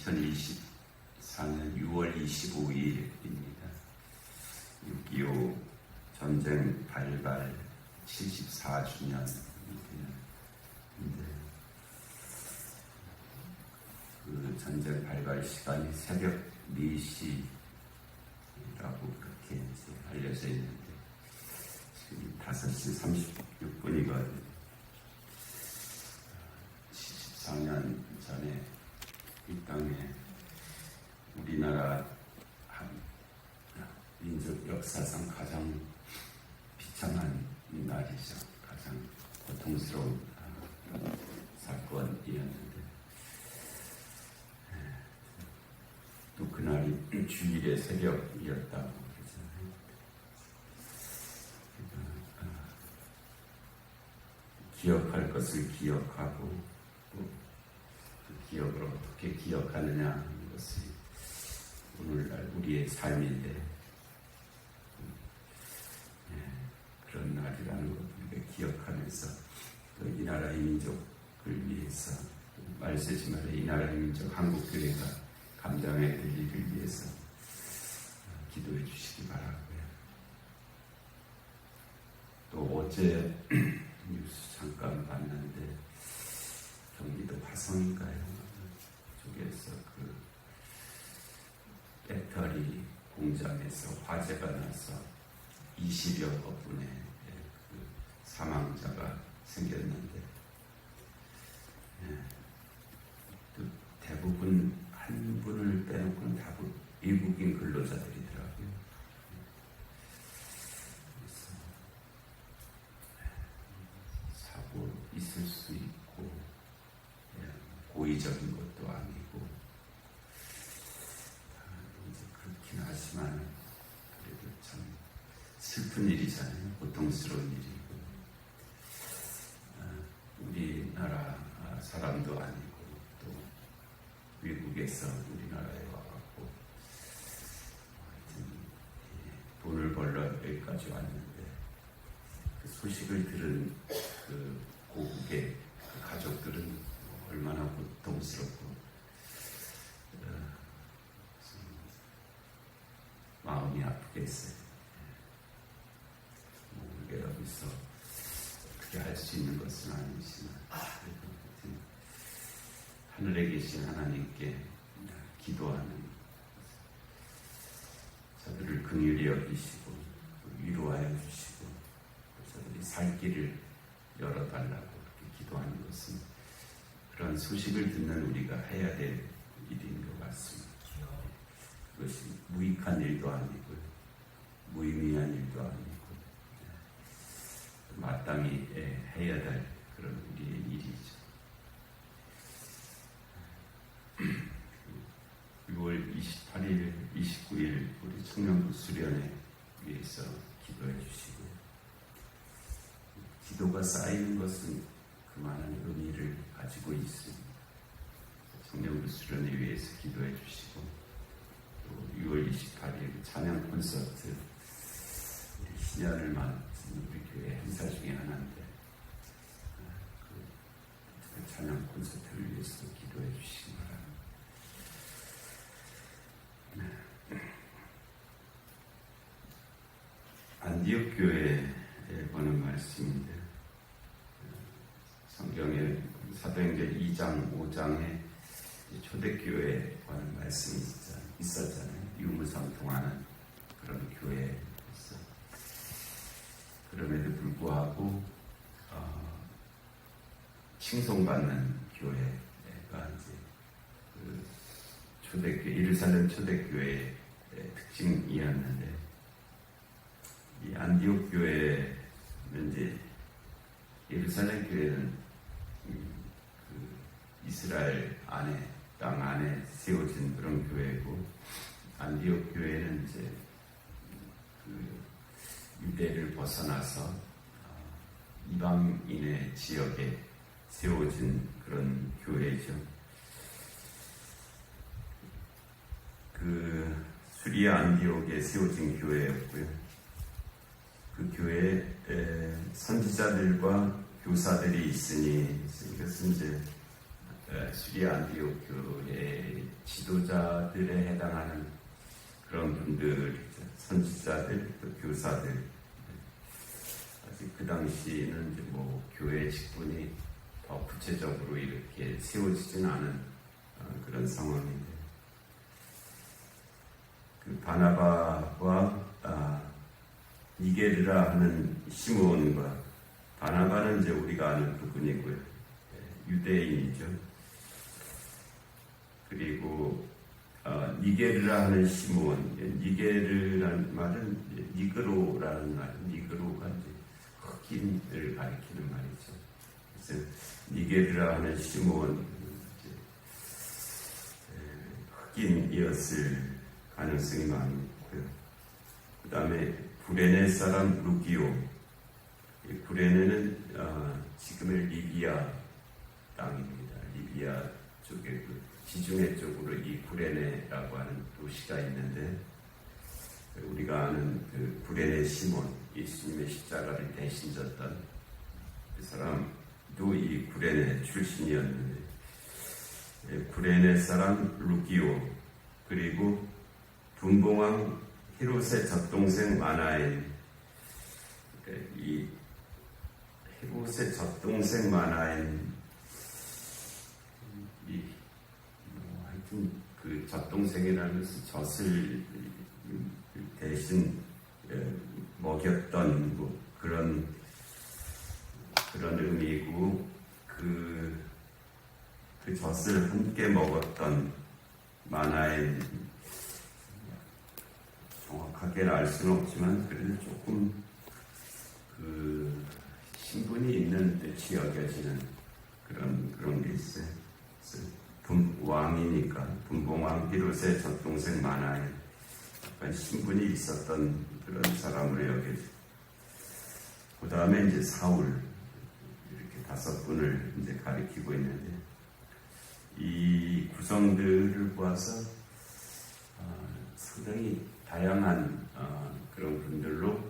2024년 6월 25일입니다. 6.25 전쟁 발발 74주년인데 그 전쟁 발발 시간이 새벽 4시라고 그렇게 이제 알려져 있는데 지금 5시 36분이거든요. 74년 전에 이 땅에 우리나라 민족 역사상 가장 비참한 날이죠. 가장 고통스러운 사건이었는데 또 그날이 주일의 새벽이었다고 그러잖아요. 기억할 것을 기억하고 또 그 기억을 어떻게 기억하느냐 하는 것이 오늘날 우리의 삶인데 그런 날이라는 것을 우리가 기억하면서 또 이 나라의 민족을 위해서 말 쓰지 말아 이 나라의 민족 한국교회가 감당해야 될 일을 위해서 기도해 주시기 바라고요. 또 어제 뉴스 잠깐 봤는데 경기도 화성인가요? 쪽에서 그 배터리 공장에서 화재가 나서 20여 분의 그 사망자가 생겼는데 또 대부분 한 분을 빼놓고는 다 외국인 근로자들이더라고요. 그래서 사고 있을 수 있고 고의적인 것도 아니고 이제 그렇긴 하지만 그래도 참 슬픈 일이잖아요. 고통스러운 일이고 우리나라 사람도 아니고 또 외국에서 우리나라에 와갖고 돈을 벌러 여기까지 왔는데 그 소식을 들은 그 고국의 그 가족들은 얼마나 고통스럽고 마음이 아프겠어요. 우리가 여기서 어떻게 할 수 있는 것은 아니지만 하늘에 계신 하나님께 기도하는 저들을 긍휼히 여기시고 위로하여 주시고 저들이 살 길을 열어달라고 그렇게 기도하는 것은 그런 소식을 듣는 우리가 해야 될 일인 것 같습니다. 그것이 무익한 일도 아니고 무의미한 일도 아니고 마땅히 해야 될 그런 우리의 일이죠. 6월 28일, 29일 우리 청년부 수련회 위해서 기도해 주시고 기도가 쌓이는 것은 그만한 의미를 가지고 있습니다. 청년부 수련회 위해서 기도해 주시고 또 6월 28일 찬양 콘서트 우리 신년을 맞은 우리 교회 행사 중에 하나인데 그 찬양 콘서트를 위해서 기도해 주시기 바랍니다. 안디옥 교회에 보는 말씀인데 성경에 사도행전 2장 5장에 초대교회에 관한 말씀이 있었잖아요. 유무상통하는 그런 교회였어. 그럼에도 불구하고 칭송받는 교회가 이제 그 초대교회 예루살렘 초대교회의 특징이었는데 이 안디옥 교회는 이제 예루살렘 교회는 그 이스라엘 안에 땅 안에 세워진 그런 교회고 안디옥 교회는 이제 그 유대를 벗어나서 이방인의 지역에 세워진 그런 교회죠. 그 수리아 안디옥에 세워진 교회였고요. 그 교회에 선지자들과 교사들이 있으니 이것은 이제 수리아 안디옥 교회의 지도자들에 해당하는 그런 분들, 선지자들, 또 교사들. 아직 그 당시에는 이제 뭐 교회 직분이 더 구체적으로 이렇게 세워지진 않은 그런 상황인데, 그 바나바와 니게르라 하는 시므온과, 바나바는 이제 우리가 아는 그분이고요, 유대인이죠. 그리고 니게르라 하는 시므온, 니게르라는 말은 니그로라는 말, 니그로가 이제 흑인을 가리키는 말이죠. 그래서 니게르라 하는 시므온, 흑인이었을 가능성이 많고요. 그 다음에 구레네 사람 루기오, 구레네는 지금의 리비아 땅입니다. 리비아 쪽에 그 지중해 쪽으로 이 구레네라고 하는 도시가 있는데, 우리가 아는 그 구레네 시몬, 예수님의 십자가를 대신 졌던 그 사람도 이 구레네 출신이었는데, 구레네 사람 루기오, 그리고 분봉왕 헤롯의 젖동생 마나엔, 이 헤롯의 젖동생 마나엔, 하여튼 그 젖동생이라는 것은 젖을 대신 먹였던 뭐 그런 의미이고, 그 젖을 함께 먹었던 마나엔, 정확하게는 알 수는 없지만 그래도 조금 그 신분이 있는 듯이 여겨지는 그런 게 있어요. 왕이니까 분봉왕 헤롯의 젖동생 마나엔, 약간 신분이 있었던 그런 사람으로 여겨지고, 그 다음에 이제 사울, 이렇게 5분을 이제 가리키고 있는데, 이 구성들을 보아서 상당히 다양한 그런 분들로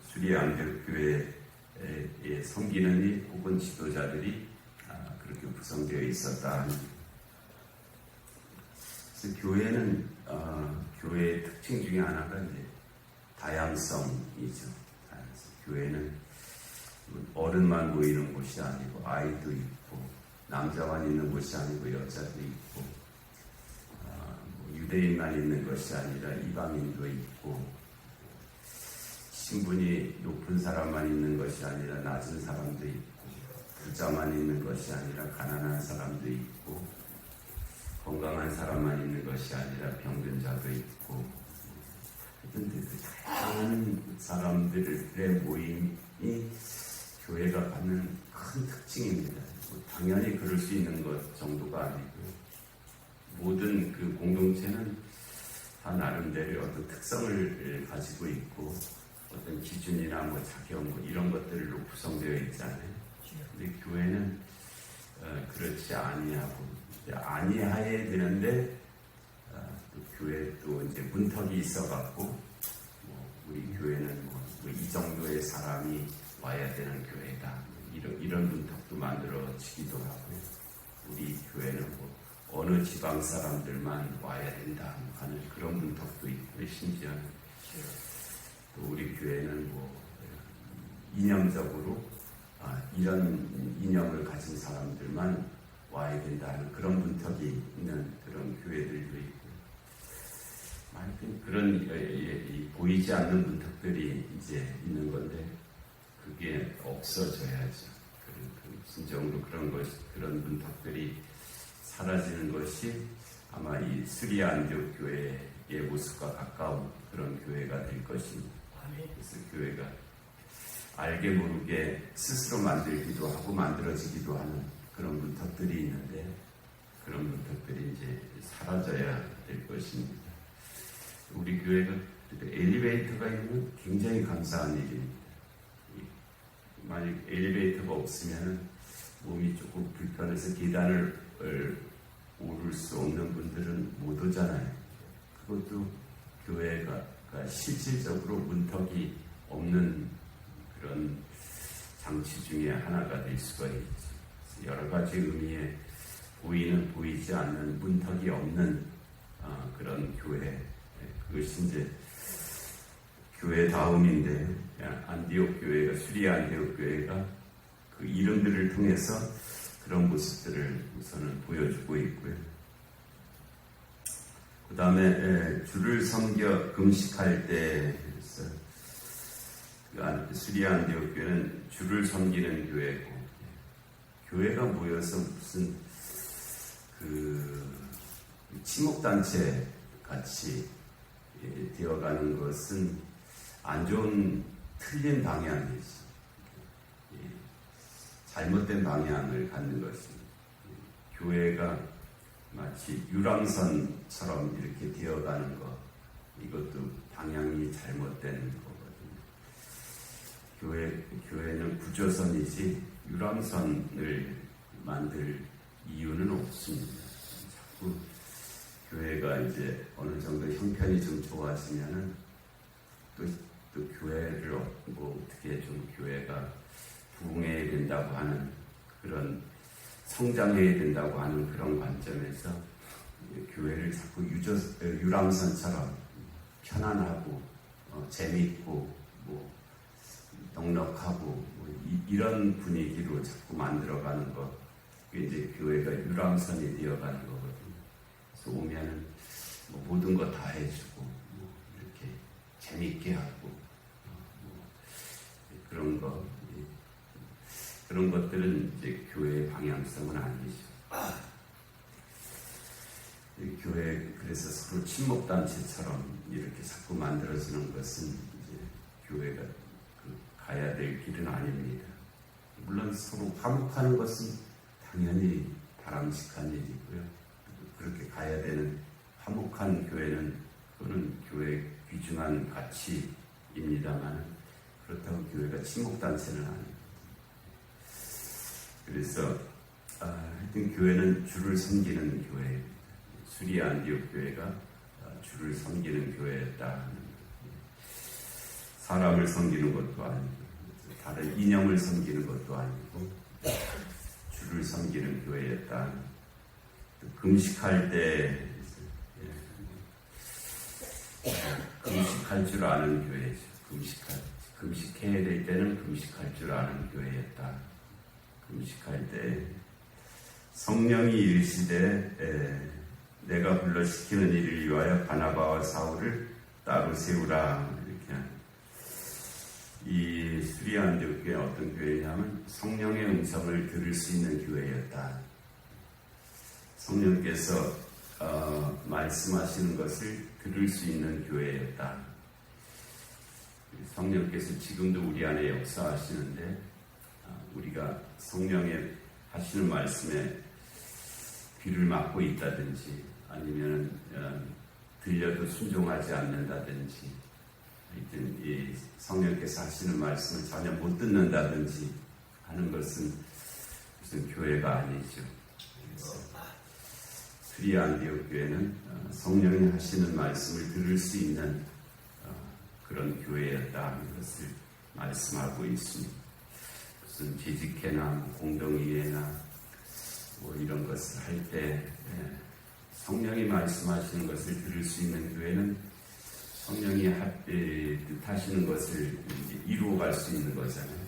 수리 안디옥 교회에 섬기는 이 혹은 지도자들이 그렇게 구성되어 있었다. 그래서 교회는 교회의 특징 중에 하나가 이제 다양성이죠. 교회는 어른만 모이는 곳이 아니고 아이도 있고, 남자만 있는 곳이 아니고 여자도 있고, 유대인만 있는 것이 아니라 이방인도 있고, 신분이 높은 사람만 있는 것이 아니라 낮은 사람도 있고, 부자만 있는 것이 아니라 가난한 사람도 있고, 건강한 사람만 있는 것이 아니라 병든자도 있고, 그런데 그 다양한 사람들의 모임이 교회가 갖는 큰 특징입니다. 당연히 그럴 수 있는 것 정도가 아니고요. 모든 그 공동체는 다 나름대로 어떤 특성을 가지고 있고, 어떤 기준이나 뭐 자격 뭐 이런 것들로 구성되어 있잖아요. 근데 교회는 그렇지 아니하고, 아니하야 되는데 또 교회 또 이제 문턱이 있어갖고, 우리 교회는 이 정도의 사람이 와야 되는 교회다, 이런 문턱도 만들어지기도 하고요. 우리 교회는 어느 지방 사람들만 와야 된다 하는 그런 문턱도 있고, 심지어 또 우리 교회는 이념적으로 이런 이념을 가진 사람들만 와야 된다는 그런 문턱이 있는 그런 교회들도 있고, 그런 보이지 않는 문턱들이 이제 있는 건데, 그게 없어져야죠. 진정으로 그런 문턱들이 사라지는 것이 아마 이 수리 안디옥 교회의 모습과 가까운 그런 교회가 될 것입니다. 그래서 교회가 알게 모르게 스스로 만들기도 하고 만들어지기도 하는 그런 문턱들이 있는데, 그런 문턱들이 이제 사라져야 될 것입니다. 우리 교회가 엘리베이터가 있는 굉장히 감사한 일입니다. 만약 엘리베이터가 없으면 몸이 조금 불편해서 계단을 오를 수 없는 분들은 못 오잖아요. 그것도 교회가 실질적으로 문턱이 없는 그런 장치 중에 하나가 될 수가 있죠. 여러 가지 의미의 보이지 않는 문턱이 없는 그런 교회, 그것이 이제 교회 다움인데, 안디옥 교회가, 수리아 안디옥 교회가 그 이름들을 통해서 그런 모습들을 우선은 보여주고 있고요. 그 다음에 주를 섬겨 금식할 때, 수리아 안디옥 교회는 주를 섬기는 교회고, 교회가 모여서 무슨 치목단체 같이 되어가는 것은 안 좋은 틀린 방향이죠. 잘못된 방향을 갖는 것입니다. 교회가 마치 유람선처럼 이렇게 되어가는 것, 이것도 방향이 잘못된 거거든요. 교회는 구조선이지 유람선을 만들 이유는 없습니다. 자꾸 교회가 이제 어느 정도 형편이 좀 좋아지면은 또 교회를 어떻게 좀 교회가 부흥해야 된다고 하는 그런 성장해야 된다고 하는 그런 관점에서 교회를 자꾸 유람선처럼 편안하고 재미있고 넉넉하고 이런 분위기로 자꾸 만들어가는 것, 그게 이제 교회가 유람선이 되어가는 거거든요. 그래서 오면은 모든 거 다 해주고 이렇게 재미있게 하고 그런 것들은 이제 교회의 방향성은 아니죠. 교회, 그래서 서로 친목단체처럼 이렇게 자꾸 만들어지는 것은 이제 교회가 가야 될 길은 아닙니다. 물론 서로 화목하는 것은 당연히 바람직한 일이고요. 그렇게 가야 되는 화목한 교회는, 그거는 교회의 귀중한 가치입니다만, 그렇다고 교회가 친목단체는 아닙니다. 그래서 하여튼 교회는 주를 섬기는 교회, 수리아 안디옥 교회가 주를 섬기는 교회였다. 사람을 섬기는 것도 아니고 다른 이념을 섬기는 것도 아니고 주를 섬기는 교회였다. 금식할 때 금식할 줄 아는 교회죠. 금식해야 될 때는 금식할 줄 아는 교회였다. 금식할 때 성령이 이르시되 내가 불러 시키는 일을 위하여 바나바와 사울을 따로 세우라. 이렇게 이 수리아 안디옥 교회는 어떤 교회냐면 성령의 음성을 들을 수 있는 교회였다. 성령께서 말씀하시는 것을 들을 수 있는 교회였다. 성령께서 지금도 우리 안에 역사하시는데 우리가 성령의 하시는 말씀에 귀를 막고 있다든지 아니면 들려도 순종하지 않는다든지 하여튼 이 성령께서 하시는 말씀을 전혀 못 듣는다든지 하는 것은 무슨 교회가 아니죠. 그래서 수리아 안디옥 교회는 성령이 하시는 말씀을 들을 수 있는 그런 교회였다 하는 것을 말씀하고 있습니다. 무슨 재직회나 공동의회나 이런 것을 할 때 성령이 말씀하시는 것을 들을 수 있는 교회는 성령이 뜻하시는 것을 이루어갈 수 있는 거잖아요.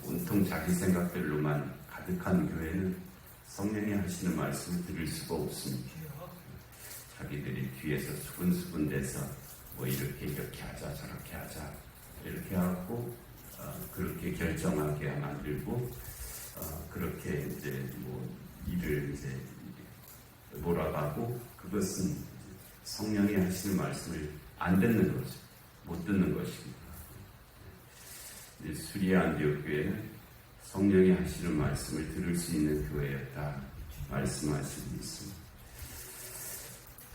온통 자기 생각들로만 가득한 교회는 성령이 하시는 말씀을 들을 수가 없습니다. 자기들이 뒤에서 수근수근대서 이렇게 하자 저렇게 하자 이렇게 하고 그렇게 결정하게 만들고 그렇게 이제 일을 이제 몰아가고 그것은 성령이 하시는 말씀을 안 듣는 거죠. 못 듣는 것입니다. 수리아 안디옥 교회는 성령이 하시는 말씀을 들을 수 있는 교회였다 말씀하시고 있습니다.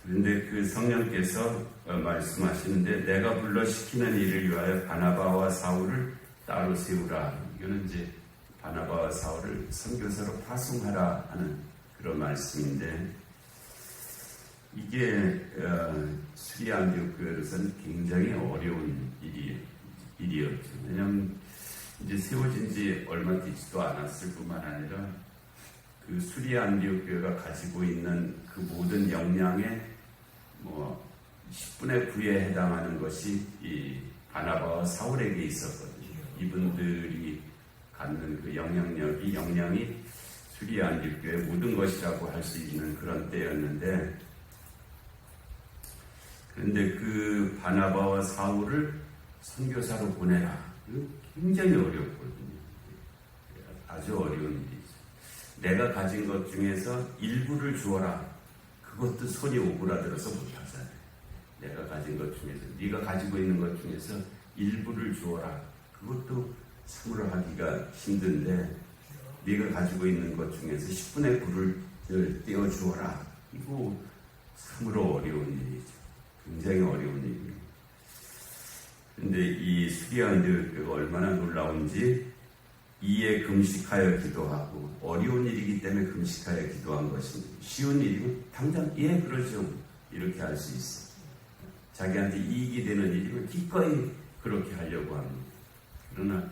그런데 그 성령께서 말씀하시는데 내가 불러 시키는 일을 위하여 바나바와 사울을 따로 세우라. 이거는 이제 바나바와 사울을 선교사로 파송하라 하는 그런 말씀인데 이게 수리아 안디옥 교회로서는 굉장히 어려운 일이었죠. 왜냐하면 이제 세워진 지 얼마 되지도 않았을 뿐만 아니라 그 수리아 안디옥 교회가 가지고 있는 그 모든 역량의 10분의 9에 해당하는 것이 이 바나바와 사울에게 있었거든요. 이분들이 갖는 그 역량이 수리아 안디옥 교회의 모든 것이라고 할 수 있는 그런 때였는데, 그런데 그 바나바와 사울을 선교사로 보내라. 굉장히 어렵거든요. 아주 어려운 일이죠. 내가 가진 것 중에서 일부를 주어라. 그것도 손이 오그라들어서 못하잖아요. 내가 가진 것 중에서, 네가 가지고 있는 것 중에서 일부를 주어라. 그것도 참으로 하기가 힘든데, 네가 가지고 있는 것 중에서 10분의 9를 떼어주어라. 이거 참으로 어려운 일이죠. 굉장히 어려운 일이에요. 근데 이 수리아 안디옥 교회가 얼마나 놀라운지, 이에 금식하여 기도하고, 어려운 일이기 때문에 금식하여 기도한 것입니다. 쉬운 일이고 당장 그러죠, 이렇게 할 수 있어. 자기한테 이익이 되는 일이고 기꺼이 그렇게 하려고 합니다. 그러나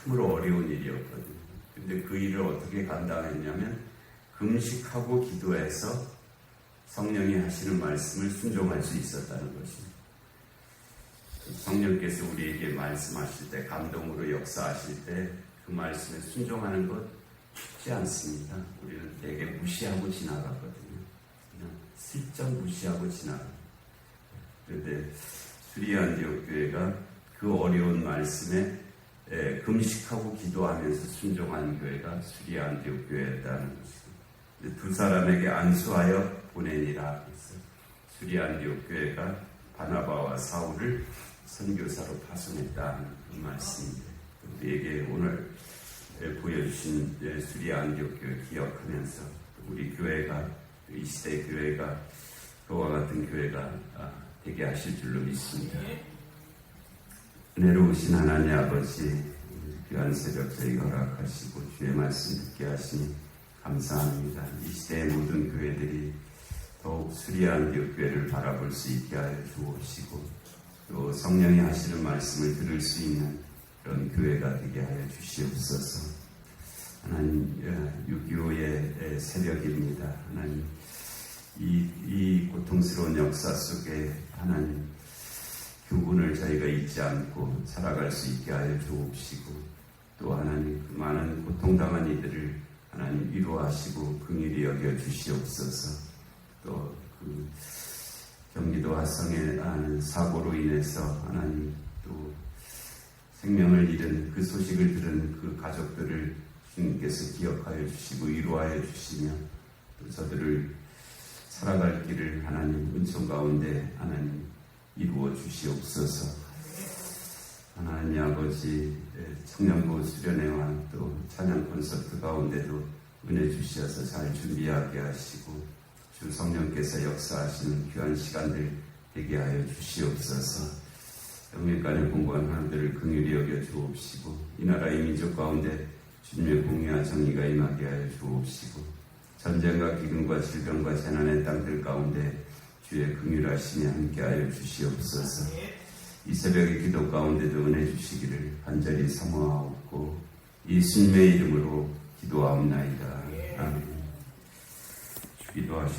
참으로 어려운 일이었거든요. 근데 그 일을 어떻게 감당했냐면, 금식하고 기도해서 성령이 하시는 말씀을 순종할 수 있었다는 것입니다. 성령께서 우리에게 말씀하실 때, 감동으로 역사하실 때 그 말씀에 순종하는 것 쉽지 않습니다. 우리는 되게 무시하고 지나가거든요. 그냥 슬쩍 무시하고 지나가요. 그런데 수리아 안디옥 교회가 그 어려운 말씀에 금식하고 기도하면서 순종한 교회가 수리아 안디옥 교회였다는 것입니다. 두 사람에게 안수하여 보내니라. 수리아 안디옥 교회가 바나바와 사울을 선교사로 파송했다는 그 말씀입니다. 우리에게 오늘 보여주신 수리아 안디옥 교회 기억하면서, 우리 교회가, 이 시대 교회가 그와 같은 교회가 되게 하실 줄로 믿습니다. 은혜로우신 하나님 아버지, 귀한 새벽 저희 허락하시고 주의 말씀 듣게 하시니 감사합니다. 이 시대의 모든 교회들이 더욱 수리아 안디옥 교회를 바라볼 수 있게 하여 주옵시고, 또 성령이 하시는 말씀을 들을 수 있는 그런 교회가 되게 하여 주시옵소서. 하나님, 6.25의 새벽입니다. 하나님, 이 고통스러운 역사 속에 하나님, 교훈을 저희가 잊지 않고 살아갈 수 있게 하여 주옵시고, 또 하나님, 그 많은 고통당한 이들을 하나님 위로하시고 긍휼히 여겨 주시옵소서. 또 그 경기도 화성의 사고로 인해서 하나님, 또 생명을 잃은 그 소식을 들은 그 가족들을 주님께서 기억하여 주시고 위로하여 주시며, 또 저들을 살아갈 길을 하나님 은총 가운데 하나님 이루어 주시옵소서. 하나님 아버지, 청년부 수련회와 또 찬양 콘서트 가운데도 은혜 주시어서 잘 준비하게 하시고, 주 성령께서 역사하시는 귀한 시간들 되게 하여 주시옵소서. 영육간의 공부한 하나들을 긍휼히 여겨 주옵시고, 이 나라 이 민족 가운데 주님의 공의와 정의가 임하게 하여 주옵시고, 전쟁과 기근과 질병과 재난의 땅들 가운데 주의 긍휼하심이 함께하여 주시옵소서. 이 새벽의 기도 가운데도 은혜 주시기를 간절히 사모하옵고 예수님의 이름으로 기도하옵나이다. 아멘. 기도하시